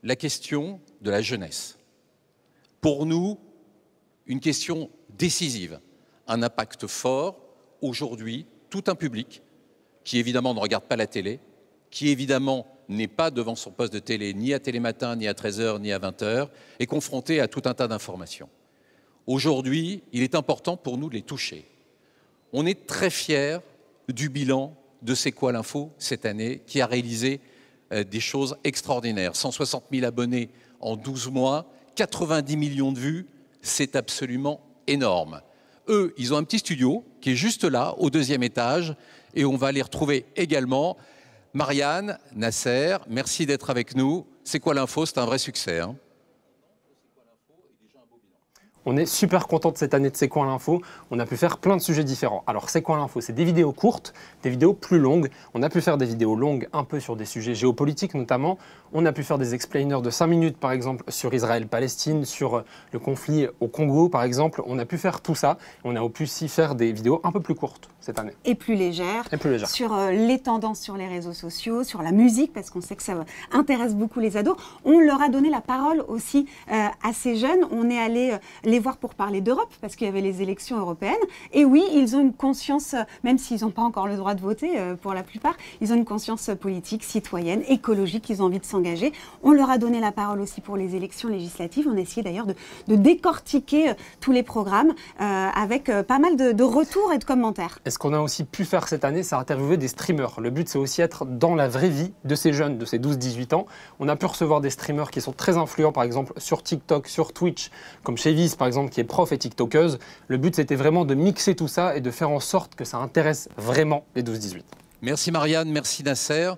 la question de la jeunesse. Pour nous, une question décisive, un impact fort. Aujourd'hui, tout un public qui évidemment ne regarde pas la télé, qui évidemment n'est pas devant son poste de télé ni à Télématin, ni à 13h, ni à 20h, est confronté à tout un tas d'informations. Aujourd'hui, il est important pour nous de les toucher. On est très fiers du bilan de C'est quoi l'info cette année, qui a réalisé des choses extraordinaires. 160 000 abonnés en 12 mois, 90 millions de vues, c'est absolument énorme. Eux, ils ont un petit studio qui est juste là, au 2e étage, et on va les retrouver également. Marianne, Nasser, merci d'être avec nous. C'est quoi l'info? C'est un vrai succès, hein. On est super content de cette année de C'est quoi l'info. On a pu faire plein de sujets différents. Alors C'est quoi l'info? C'est des vidéos courtes, des vidéos plus longues. On a pu faire des vidéos longues un peu sur des sujets géopolitiques notamment. On a pu faire des explainers de 5 minutes par exemple sur Israël-Palestine, sur le conflit au Congo par exemple. On a pu faire tout ça. On a pu aussi faire des vidéos un peu plus courtes cette année. Et plus légères. Sur les tendances sur les réseaux sociaux, sur la musique, parce qu'on sait que ça intéresse beaucoup les ados. On leur a donné la parole aussi à ces jeunes. On est allé les voir pour parler d'Europe, parce qu'il y avait les élections européennes. Et oui, ils ont une conscience, même s'ils n'ont pas encore le droit de voter pour la plupart, ils ont une conscience politique, citoyenne, écologique, ils ont envie de s'engager. On leur a donné la parole aussi pour les élections législatives. On a essayé d'ailleurs de décortiquer tous les programmes avec pas mal de retours et de commentaires. Et ce qu'on a aussi pu faire cette année, c'est interviewer des streamers. Le but, c'est aussi être dans la vraie vie de ces jeunes, de ces 12-18 ans. On a pu recevoir des streamers qui sont très influents, par exemple sur TikTok, sur Twitch, comme Chevis, par exemple, qui est prof et tiktokeuse. Le but, c'était vraiment de mixer tout ça et de faire en sorte que ça intéresse vraiment les 12-18. Merci Marianne, merci Nasser.